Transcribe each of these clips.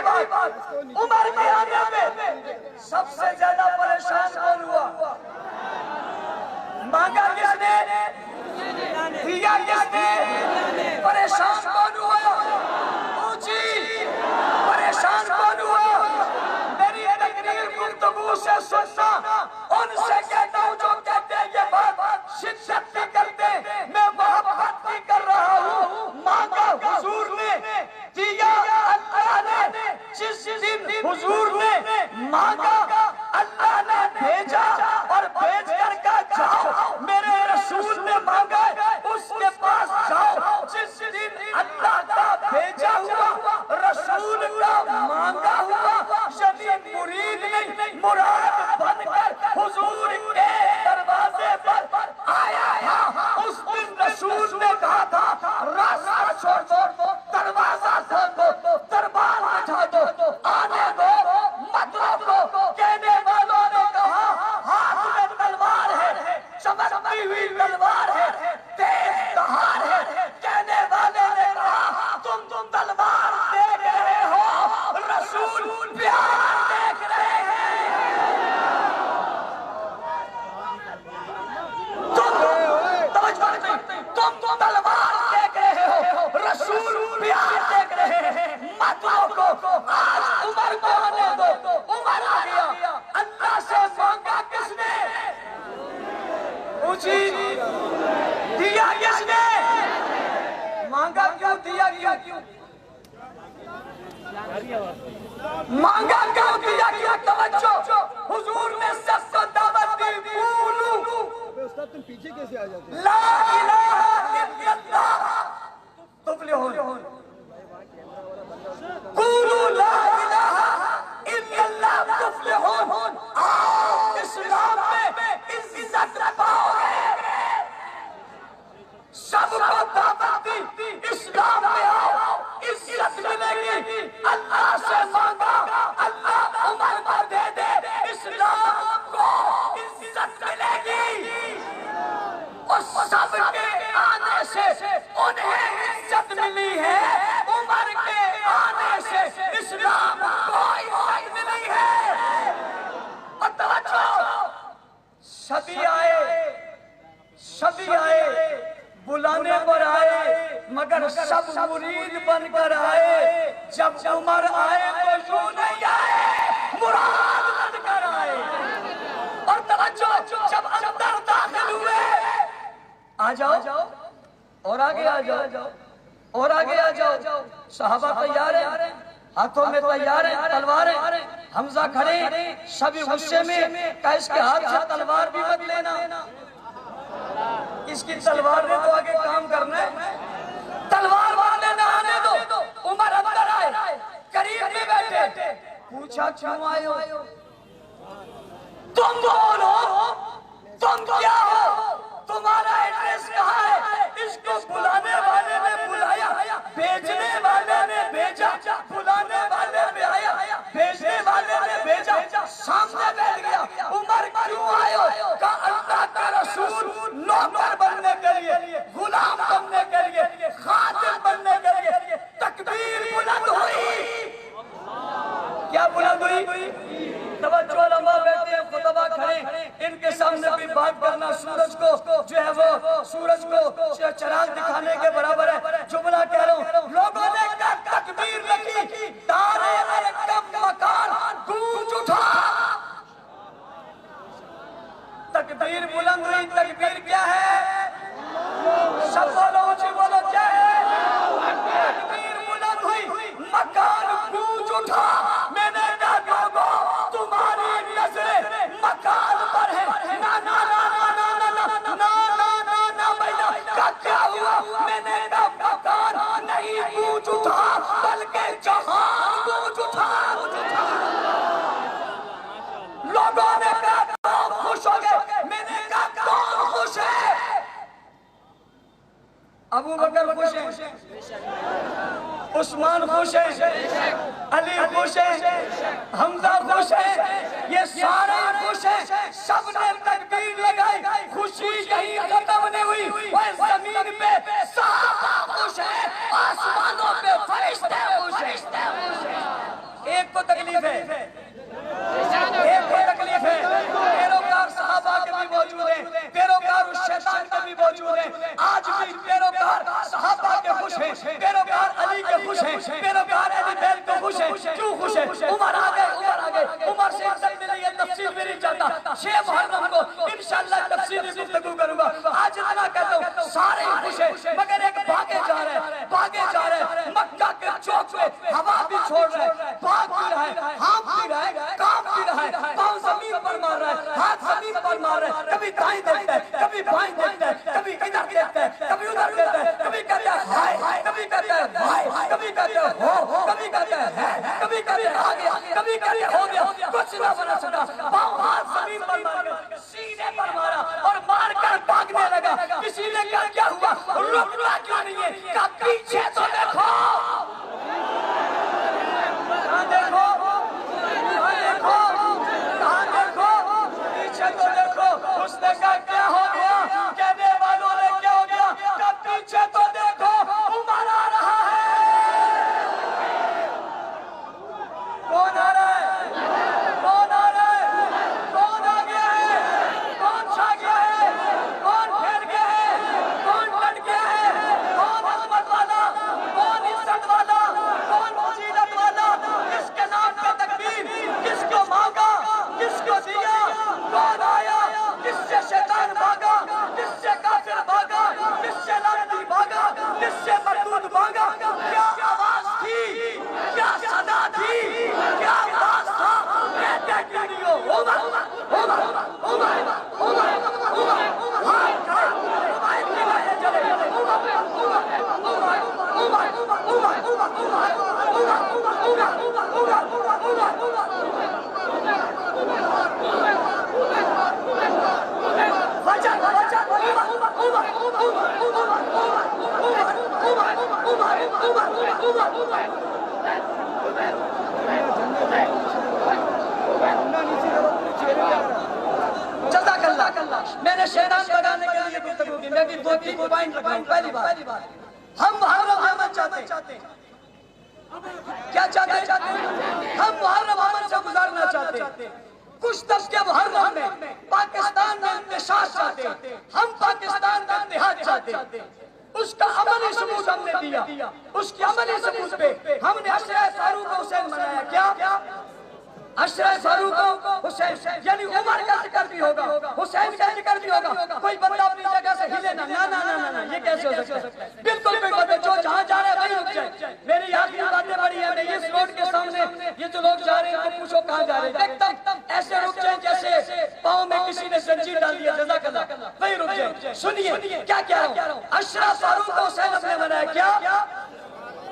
بات عمر کے آنے میں سب سے زیادہ پریشان کون ہوا؟ مانگا کس نے؟ دیا کس نے؟ پریشان کون ہوا؟ اونچی پریشان کون ہوا؟ میری تقریر گفتگو سے سننا ان سے کہتا ہوں جو کہتے ہیں یہ بات شدت نہیں کرتے، میں محبت نہیں کر رہا ہوں۔ مانگا حضور نے، دیا اللہ نے، جس دن حضور نے مانگا اللہ نے بھیجا اور بھیج کر کہا جاؤ میرے رسول نے مانگا اس کے پاس جاؤ۔ جس دن اللہ کا بھیجا ہوا رسول کا مانگا ہوا یعنی مرید نہیں مراد بن کر حضور کے دروازے پر آیا۔ اس دن رسول نے کہا تھا راستہ چھوڑ دو، دروازہ کھول دو، دربار بٹھا دو، آنے دو مت روکو۔ کہنے والوں نے کہا ہاتھ میں تلوار ہے، چمکتی ہوئی تلوار ہے، تیز دھار ہے۔ کہنے والے نے کہا تم تلوار دیکھ رہے ہو، رسول پیار دیکھ رہے ہیں۔ تم تلوار دیکھ رہے ہو، رسول پیار دیکھ رہے ہیں، مت روکو۔ آج عمر کو آنے دو، عمر آ گیا۔ اللہ سے مانگا کس نے؟ اونچی دیا کس نے؟ مانگا کیوں دیا کیوں؟ مانگا کیوں دیا کیوں؟ توجہ، حضور نے سب کو دعوت دی، قولو استاد تم پیچھے کیسے آ جاتے ہیں؟ لا الہ الا اللہ تفلحون، قولو لا الہ الا اللہ تفلحون۔ آؤ اسلام میں عزت پاؤ گے۔ سب کو دعوت دی، اسلام میں آؤ عزت ملے گی۔ اللہ سے مانگا اللہ عمر کو دے دے، اسلام کو عزت ملے گی۔ اور سب کے آنے سے انہیں عزت ملی ہے، عمر کے آنے سے اسلام کو عزت ملی ہے۔ اور توجہ، صدی آئے بلانے پر آئے مگر سب مرید بن کر آئے۔ جب عمر آئے تو یوں نہیں آئے، مراد بن کر آئے۔ اور توجہ، جب اندر داخل ہوئے آ جاؤ اور آگے آ جاؤ اور آگے آ جاؤ، صحابہ تیار ہیں، ہاتھوں میں تیار ہیں تلواریں، حمزہ کھڑے، سبھی غصے میں کہ اس کے ہاتھ سے تلوار بھی مت لینا، اس کی تلوار نے تو آگے کام کرنا ہے، تلوار والے نہ آنے دو۔ عمر اندر آئے، قریب میں بیٹھے، پوچھا کیوں آئے ہو؟ تم بولو، تم کیا ہو؟ تمہارا ایڈریس کہاں ہے؟ اس کو بلانے والے نے بلایا، بھیجنے والے نے بھیجا، بلانے والے نے آیا، بھیجنے والے نے بھیجا، سامنے بیٹھ گیا۔ عمر کیوں آئے ہو؟ کہا اللہ کا رسول نوکر بننے کے لیے، غلام بننے کے لیے، خادم بننے کے لیے۔ تکبیر بلند ہوئی، کیا بلند ہوئی؟ توجہ، علماء بیٹھے ہیں، خطبہ کھڑے، ان کے سامنے بھی بات کرنا سورج کو جو ہے وہ سورج کو چراغ دکھانے کے برابر ہے۔ جملہ کہہ رہا ہوں، لوگوں نے کہا تکبیر لگی، دارے ارقم مکان گونج اٹھا۔ تکبیر بلند ہوئی، تکبیر کیا ہے؟ سب بولو، اونچی بولو، کیا ہے؟ تکبیر بلند ہوئی، مکان گونج اٹھا۔ میں نے کہا لوگوں تمہاری نظریں مکان پر ہے، نا نا نا نا نا نا نا نا نا نا بھائیہ کیا ہوا؟ میں نے کہا مکان نہیں گونج اٹھا بلکہ جہان گونج اٹھا۔ لوگوں نے کہا کون خوش ہو گئے؟ میں نے کہا کون خوش ہے؟ ابو بکر خوش ہے، عثمان خوش ہے، علی خوش ہے، حمزہ خوش ہے، یہ سارے خوش ہیں۔ سب نے تکبیر لگائی، خوشی کہیں ختم نہیں ہوئی۔ وہ زمین پہ صحابہ خوش ہیں، آسمانوں پہ فرشتے خوش ہیں۔ ایک کو تکلیف ہے، ایک کو تکلیف ہے، پیروکار صحابہ کے بھی موجود ہیں، پیروکار اس شیطان کے بھی موجود ہیں، آج بھی پیروکار صحابہ کے خوش ہیں، پیروکار علی کے خوش ہیں، پیروکار اہل بیت کے خوش ہیں، کیوں خوش ہیں؟ عمر آگئے، عمر سے عزت ملی ہے، تفصیل بھی نہیں چاہتا، 6 محرم کو انشاءاللہ تفصیلی گفتگو کروں گا، آج اتنا کہتا ہوں سارے خوش ہیں، مگر ایک بھاگے جا رہے ہیں، مکہ کے چوک پہ ہوا بھی چھوڑ رہے ہیں، بھاگ بھی رہا ہے، ہانپ بھی رہا ہے، کانپ بھی رہا ہے، پاؤں زمین پر مار رہا ہے، ہاتھ زمین پر مار رہا ہے، کبھی دائیں دیکھتا ہے، کبھی بائیں دیکھتا ہے، کبھی ادھر دیکھتا ہے، کبھی ادھر دیکھتا ہے، کبھی کہتا ہے ہائے، کبھی کہتا ہے بھائی، کبھی کہتا ہے ہو، کبھی کہتا ہے، کبھی کہتا ہے آ گیا، کبھی کہتا ہے ہو گیا، کچھ نہ بنا سکا، پاؤں ہاتھ زمین پر مار کر سینے پر مارا اور مار کر بھاگنے لگا، کسی نے کہا کیا ہوا، رکنا کیوں نہیں ہے، کہا پیچھے تو دیکھو، کہاں دیکھو، کہاں دیکھو، پیچھے تو دیکھو، اس نے کہا کیا ہو گیا، کہنے والوں نے کیا ہو گیا، کہا پیچھے تو دیکھو، عمر آ رہا ہے، کون آ رہا ہے، کون آ رہا ہے، کون آ گیا ہے، کون چھا گیا ہے، کون پھیل گیا ہے، کون ڈٹ گیا ہے، کون عظمت والا، کون عزت والا، کون فضیلت والا، کس کے نام پہ تکبیر، کس کو مانگا، کس کو دیا، کون آیا، کس سے شیطان بھاگا، کس سے کافر بھاگا، کس سے لعنتی بھاگا، کس سے مردود بھاگا، کیا آواز تھی، کیا صدا تھی، کیا انداز تھا، کہتے کیوں نہیں ہو، عمر، عمر، عمر، عمر، عمر، ہاتھ کھڑے، عمر کی باتیں چلے، عمر، عمر، عمر، عمر، عمر، جزاک اللہ، میں نے شیطان بگانے کے لیے گفتگو کی، میں بھی 2-3 پوائنٹ لگاؤں، پہلی بات ہم محرم امن چاہتے ہیں، کیا چاہتے ہیں؟ ہم محرم امن سے گزارنا چاہتے ہیں، کچھ طبقے محرم میں پاکستان میں انتشار چاہتے ہیں، ہم پاکستان میں اتحاد چاہتے ہیں، اس کا عملی ثبوت ہم نے دیا، اس کی عملی ثبوت پہ ہم نے عشرہ فاروق حسین منایا، کیا؟ عشرہ فاروق حسین، یعنی عمر کا ذکر بھی ہوگا، حسین کا ذکر بھی ہوگا، کوئی بندہ اپنی جگہ سے ہلے نہ، یہ کیسے ہو سکتا ہے؟ بالکل کوئی بندہ جو جہاں جا رہے ہیں وہیں رک جائے، میری آخری باتیں بڑی ہیں، میں اس روڈ کے سامنے یہ جو لوگ جا رہے ہیں تو پوچھو کہاں جا رہے ہیں، ایک دم ایسے رک جائیں جیسے پاؤں میں کسی نے زنجیر ڈال دیا، جزاک اللہ، وہیں رک جائیں، سنیے کیا کہہ رہا ہوں، عشرہ فاروق حسین ہم نے منایا، کیا؟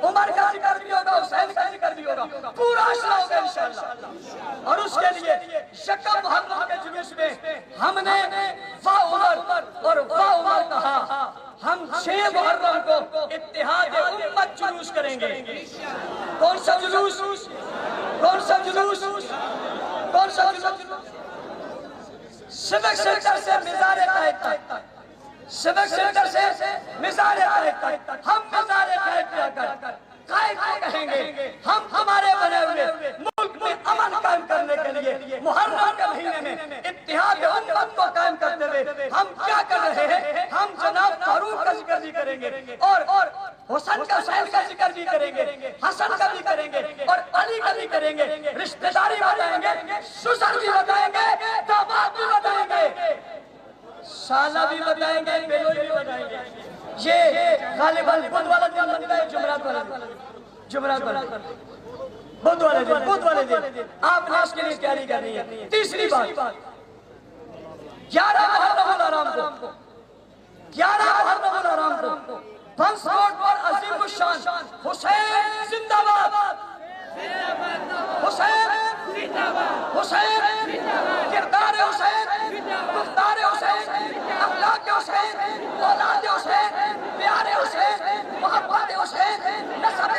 عمر کا ذکر بھی ہوگا، حسین کا ذکر بھی ہوگا، پورا عشرہ ہوگا انشاءاللہ، اور اس کے لیے یکم محرم کے جلوس میں ہم نے واہ عمر اور واہ عمر کہا، ہم 6 محرم کو اتحاد امت جلوس کریں گے، کون سا جلوس، کون سا جلوس، کون سا جلوس، سیوک سینٹر سے مزار طاہر تک، سیوک سینٹر سے مزار طاہر تک، ہم مزار طاہر پہ آ کر قائد کو کہیں گے، ہم ہمارے بنے ہوئے ملک میں امن قائم کرنے کے لیے محرم کے مہینے میں اتحاد امت کو قائم کرتے ہوئے ہم کیا کر رہے ہیں، ہم جناب فاروق کا ذکر بھی کریں گے اور حسن کا حسین کا ذکر بھی کریں گے، حسن کا بھی کریں گے اور علی کا بھی کریں گے، رشتہ داری بتائیں گے، سسر بھی بتائیں گے، داماد بھی بتائیں گے، سالہ بھی بتائیں گے، بیلوئی بھی بتائیں گے، یہ غالباً بدھ والا دن بنتا ہے، جمعرات والا دن، بدھ والے دن آپ نے اس کے لیے تیاری کرنی ہے۔ تیسری بات 11 محرم الحرام کو 11 محرم الحرام کو بنس روڈ پر عظیم الشان حسین زندہ باد، حسین حسین، کردار حسین، گفتار حسین، اخلاق حسین، اولاد حسین، پیار حسین، محبت حسین، نسب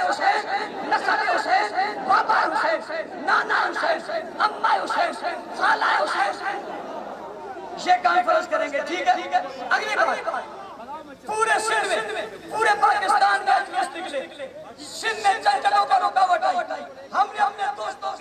حسین، بابا حسین، نانا حسین، اماں حسین، خالہ حسین، یہ کانفرنس کریں گے، ٹھیک ہے؟ اگلی بات پورے سندھ میں، پورے پاکستان میں اجلاس نکلے، سندھ میں چند جگہوں پر رکاوٹ آئی، ہم نے اپنے دوستوں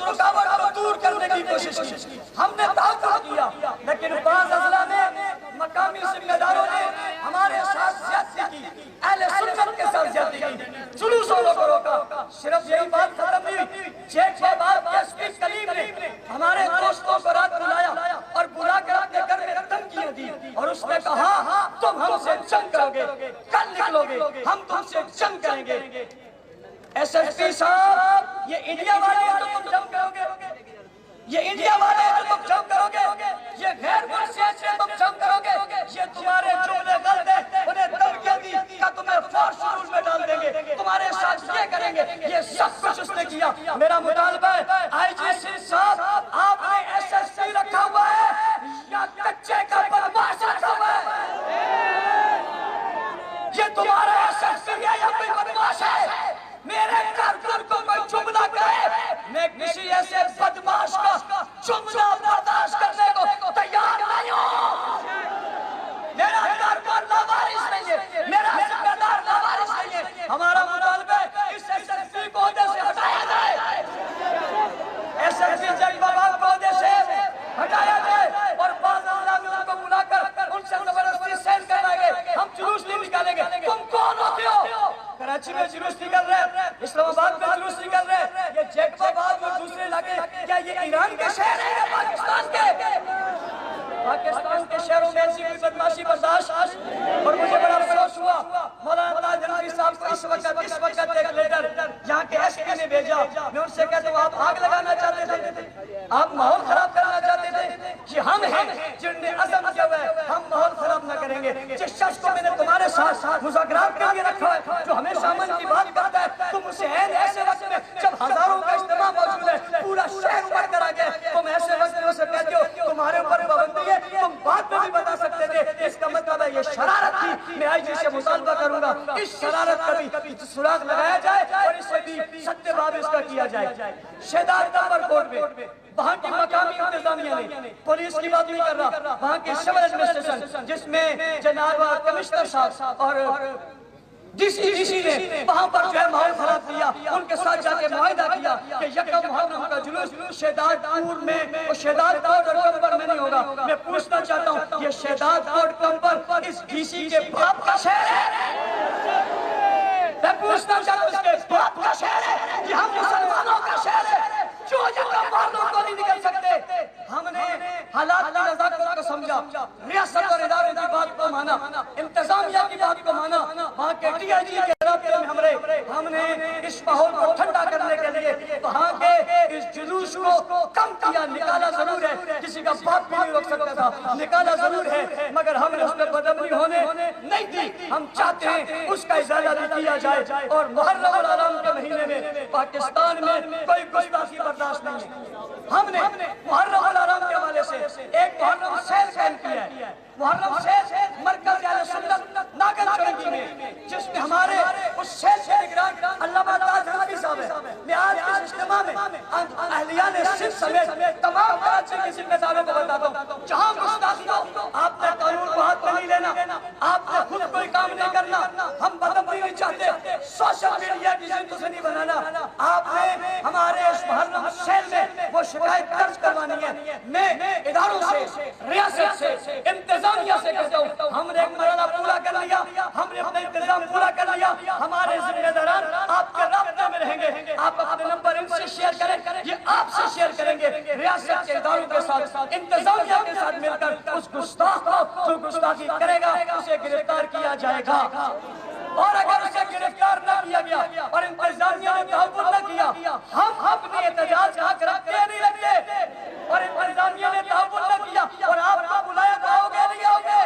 رکاوٹ کو دور کرنے کی کوشش کی، ہم نے تعاون کیا، لیکن بعض اضلاع میں مقامی ذمہ داروں نے ہمارے ساتھ زیادتی کی، اہل سنت کے ساتھ زیادتی کی، جلوسوں کو روکا۔ صرف یہی بات ختم نہیں، چھ بار ایس پی کلیم نے ہمارے دوستوں کو رات بلایا اور بلا کر اپنے گھر میں دھمکیاں دی اور اس نے کہا تم ہم سے جنگ کرو گے، کل نکلو گے، ہم تم سے جنگ کریں گے۔ ایس ایس پی صاحب، یہ انڈیا والے ہیں جو تم جنگ کرو گے، یہ انڈیا والے ہیں جو تم جنگ کرو گے، یہ غیر ملک سے تم جنگ کرو گے، یہ تمہارے جملے غلط ہیں، انہیں دھمکیاں دی کہ تمہیں فورس رول میں ڈال دیں گے، تمہارے ساتھ یہ کریں گے، یہ سب کچھ اس نے کیا۔ میرا مطالبہ ہے آئی جی سنگھ صاحب، آپ نے ایس ایس پی رکھا ہوا ہے یا کچے کا بدماش رکھا ہوا ہے؟ یہ تمہارا ایس ایس پی ہے یا کوئی بدماش ہے؟ میرے کارکن کو کوئی جملہ کہے، میں کسی ایسے بدماش کا جملہ برداشت کرنے کو تیار نہیں ہوں۔ میرا کارکن لاوارث نہیں ہے، میرا ذمہ دار لاوارث نہیں ہے۔ ہمارا مطالبہ ہے اس ایس ایس پی کو عہدے سے ہٹایا جائے، ایس ایس پی جنگ بابا کو عہدے سے ہٹایا جائے اور بعض اضلاع میں ان کو بلا کر ان سے زبردستی سین کروائیں گے، ہم جلوس نہیں نکالیں گے۔ تم کون ہوتے ہو؟ کراچی میں جلوس نکل رہے، اسلام آباد میں جلوس نکل رہے، یہ جیکب آباد اور دوسرے علاقے، کیا یہ ایران کے شہر ہیں یا پاکستان کے؟ پاکستان کے شہروں میں ایسی کوئی بدماشی برداشت؟ اور مجھے بڑا افسوس ہوا، مولانا تاج نقوی صاحب کو اس وقت ایک لیڈر یہاں کے ایس پی نے بھیجا، میں ان سے کہتا ہوں آپ آگ لگانا چاہتے تھے، آپ ماحول خراب کرنا چاہتے تھے، کہ ہم ہیں جن نے عزم کیا ہوا ہے ہم ماحول خراب نہ کریں گے۔ جس شخص کو میں نے تمہارے ساتھ مذاکرات کے لیے رکھا ہے، جو ہمیشہ امن کی بات کرتا ہے، تم اسے ایسے وقت میں جب ہزاروں کا اجتماع موجود ہے، پورا شہر امڑ کر آ گیا، تم ایسے وقت میں اسے کہتے ہو تمہارے اوپر پابندی ہے، تم بات میں بھی بتا سکتے تھے۔ اس کا مطلب ہے یہ شرارت تھی۔ میں آئی جی سے مطالبہ کروں گا اس شرارت کا بھی سراغ لگایا جائے اور اسے بھی ستے باب اس کا کیا جائے۔ شہداد نمبر کورٹ میں وہاں کی مقامی انتظامیہ نے، پولیس کی بات نہیں کر رہا، وہاں کی سول ایڈمنسٹریشن جس میں جناب کمشنر صاحب اور ڈی سی نے وہاں پر جو ہے ماحول خراب کیا، ان کے ساتھ جا کے معاہدہ کیا کہ یکم محرم کا جلوس شہداد پور میں اور شہداد کوٹ اور کمبر میں نہیں ہوگا۔ میں پوچھنا چاہتا ہوں یہ شہداد کوٹ کمبر اس ڈی سی کے باپ کا شہر ہے؟ میں پوچھنا چاہتا ہوں اس کے باپ کا شہر ہے کہ ہم مسلمانوں کا شہر ہے جو یکم محرم کو نہیں نکل سکتے؟ ہم نے حالات کی نزاکت کو سمجھا، ریاست اور اداروں کی بات کو مانا، انتظامیہ کی بات کو مانا، وہاں کے ڈی آئی جی کے رابطے میں ہم نے اس ماحول کو ٹھنڈا کرنے کے لیے وہاں کے اس جلوس کو کم کیا۔ نکالا ضرور ہے، کسی کا باپ بھی نہیں روک سکتا تھا، نکالا ضرور ہے، مگر ہم نے اس میں بدعملی ہونے نہیں دی۔ ہم چاہتے ہیں اس کا ازالہ بھی کیا جائے اور محرم الحرام کے مہینے میں پاکستان میں کوئی گستاخی برداشت نہیں ہے۔ ہم نے محرم الحرام کے حوالے سے ایک محرم سیل قائم کیا ہے، محرم سیل مرکز اہل سنت ناگن چڑنگی میں، جس میں ہمارے اس سیل کے نگران علامہ تاج نقوی صاحب ہیں۔ میں آج اس اجتماع میں اہلیان سندھ سمیت تمام کراچی کے ذمہ داروں کو بتاتا ہوں، جہاں گستاخی ہو آپ نے قانون کو ہاتھ میں نہیں لینا، آپ نے خود کوئی کام نہیں کرنا، ہم بدعملی نہیں چاہتے، سوشل میڈیا کی زندگی سے نہیں بنانا۔ آپ نے ہمارے اس محرم سیل میں وہ شکایت درج کروانی ہے۔ میں اداروں سے، ریاست سے، انتظامیہ سے کہتا ہوں ہم نے ایک مرحلہ پورا کر لیا، ہم نے اپنا انتظام پورا کر لیا، ہمارے ذمہ داران آپ کے رابطے میں رہیں گے، آپ اپنے نمبر ان سے شیئر کریں، یہ آپ سے شیئر کریں گے، ریاست کے اداروں کے ساتھ، انتظامیہ کے ساتھ مل کر اس گستاخ کو جو گستاخی کرے گا اسے گرفتار کیا جائے گا۔ اور اگر اسے گرفتار نہ کیا گیا اور انتظامیہ نے تحفظ نہ کیا، ہم اپنی احتجاج کا حق رکھتے نہیں رکھتے، اور انتظامیہ نے تحفظ نہ کیا اور آپ کو بلایا تو آؤ گے نہیں آؤ گے؟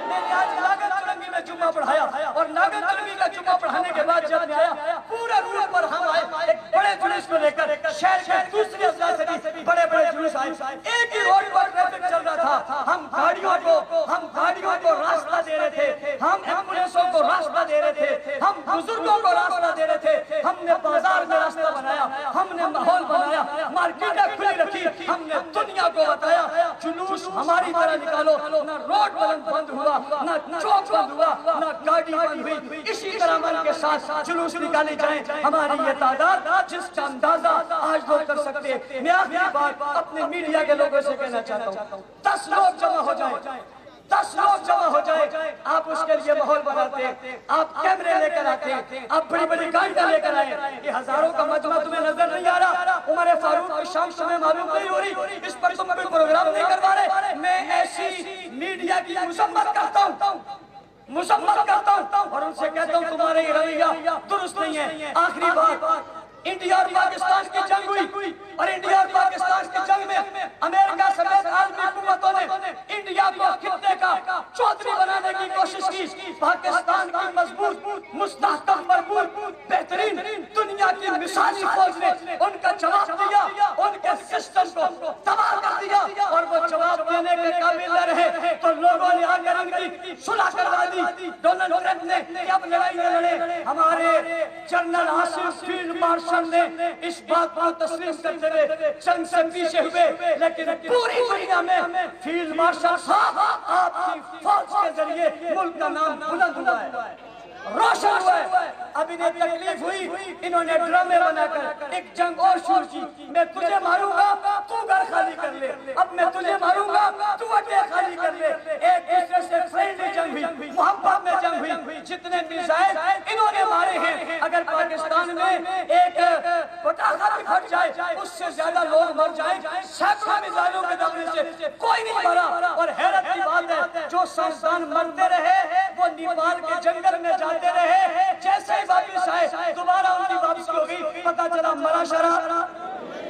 میں نے آج ناگن چڑنگی میں جمعہ پڑھایا اور ناگن چڑنگی کا جمعہ پڑھانے کے بعد جب میں آیا پورے روٹ پر ہم آئے ایک بڑے جلوس کو لے کر، شہر کے دوسرے اضلاع سے بھی بڑے جلوس آئے، ایک ہی روڈ پر ٹریفک چل رہا تھا، ہم گاڑیوں کو راستہ دے رہے تھے، ہم ایمبولینسوں کو راستہ دے رہے تھے، ہم بزرگوں کو راستہ دے رہے تھے، ہم نے بازار میں راستہ بنایا، ہم نے ماحول بنایا، مارکیٹیں کھلی رکھی، ہم نے دنیا کو بتایا جلوس ہماری طرح نکالو، نہ روڈ بند ہوا، نہ چوک بند ہوا، نہ گاڑی بند ہوئی، اسی طرح من کے ساتھ جلوس نکالے جائیں۔ ہماری یہ تعداد جس کا اندازہ آج لوگ کر سکتے سکتے. میں آخری بات اپنے میڈیا کے لوگوں سے کہنا چاہتا ہوں, 10 لوگ جمع ہو جائیں, 10 لوگ جمع ہو جائیں, آپ اس کے لیے ماحول بناتے ہیں, آپ کیمرے لے کر آتے ہیں, آپ بڑی بڑی گاڑیاں لے کر آئے, یہ ہزاروں کا مجمع تمہیں نظر نہیں آ رہا, عمر فاروق کی شان تمہیں معلوم نہیں ہو رہی, اس پر تم کوئی پروگرام نہیں کروا رہے. میں ایسی میڈیا کی مذمت کرتا ہوں, مذمت کرتا ہوں, اور ان سے کہتا ہوں تمہارے یہ رویہ درست نہیں ہے. آخری بات, انڈیا اور پاکستان کی جنگ ہوئی, اور انڈیا اور پاکستان کی جنگ میں امریکہ سمیت عالمی قوتوں نے انڈیا کو خطے کا چودھری بنانے کی کوشش کی. پاکستان کی مضبوط, مستحکم, مربوط, بہترین دنیا کی مثالی فوج نے ان کا جواب دیا, ان کے سسٹم کو تباہ کر دیا, اور وہ جواب دینے کے قابل نہ رہے تو لوگوں نے آ کر ان کی صلح کروا دی. ڈونلڈ ٹرمپ نے کہ اب لڑائی نہ لڑے, ہمارے جنرل آصف فیلڈ مارشل نے اس بات کو تسلیم کرتے ہوئے جنگ سے پیچھے ہوئے, لیکن پوری دنیا میں فیلڈ مارشل صاحب آپ کی فوج کے ذریعے ملک کا نام بلند ہوا ہے, روشن ہوا ہے. اب انہیں تکلیف ہوئی, انہوں نے ڈرامے بنا کر ایک جنگ اور شروع کی. میں تجھے ماروں گا تو گھر خالی کر لے, اب میں تجھے ماروں گا تو اٹے خالی کر لے. ایک دوسرے سے فرینڈلی جنگ ہوئی, محبت میں جنگ ہوئی. جتنے میزائل انہوں نے مارے ہیں, اگر پاکستان میں ایک پٹاخہ بھی پھٹ جائے اس سے زیادہ لوگ مر جائیں, سینکڑوں میزائلوں کے دمنے سے کوئی نہیں مرا. اور حیرت کی بات ہے, جو سائنسدان مرتے رہے وہ نیپال کے جنگل میں جاتے رہے, جیسے ہی واپس آئے دوبارہ ان کی واپسی ہو گئی, پتا چلا مرا شرا.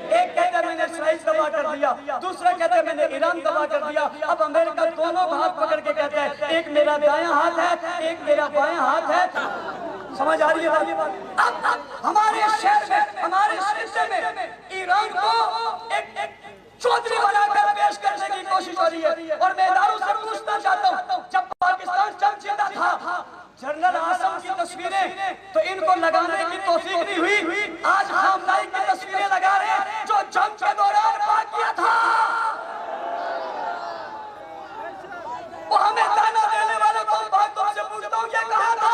ایک کہتا ہے میں نے اسرائیل تباہ کر دیا, دوسرا کہتا ہے میں نے ایران تباہ کر دیا. اب امریکہ دونوں کو ہاتھ پکڑ کے کہتا ہے ایک میرا دایاں ہاتھ ہے, ایک میرا بایاں ہاتھ ہے. سمجھ آ رہی ہے بات؟ اب ہمارے شہر میں, ہمارے خطے میں ایران کو ایک چودھری بنا کر پیش کرنے کی کوشش ہو رہی ہے. اور میں اداروں سے پوچھنا چاہتا ہوں, جب پاکستان جنگ جیتا تھا جنرل آصف کی تصویریں تو ان کو لگانے کی توفیق نہیں ہوئی, آج خامنائی کی تصویریں لگا رہے ہیں جو جنگ کے دوران واقعہ تھا. وہ ہمیں تانا دینے والے تم سے پوچھتا ہوں یہ کہاں تھا؟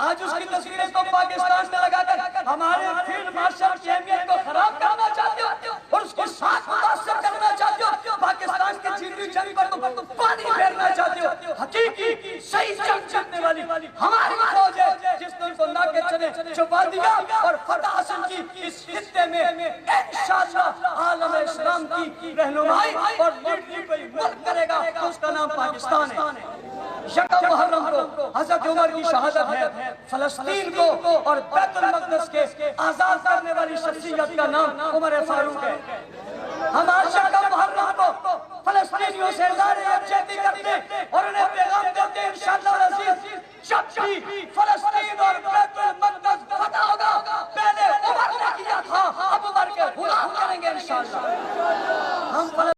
آج اس کی تصویریں تم پاکستان میں لگا کر ہمارے فیلڈ مارشل کی اہمیت کو خراب کرنا چاہتے ہو اور اس کو ساتھ متاثر کرنا چاہتے ہو. پاکستان کی جیتی جنگ پر تم پانی پھیرنا چاہتے ہو. حقیقی صحیح جنگ جیتنے والی ہماری فوج ہے جس نے ان کو ناکے چنے چھپا دیا, اور فتح حاصل کی. اس خطے میں انشاءاللہ عالم اسلام کی رہنمائی اور لیڈری کوئی ملک کرے گا تو اس کا نام پاکستان ہے. یکم محرم کو حضرت عمر کی شہادت ہے, فلسطین کو اور بیت المقدس کے آزاد کرنے والی شخصیت کا نام عمر فاروق ہے. ہم آج یکم محرم کو فلسطینیوں سے اظہار یکجہتی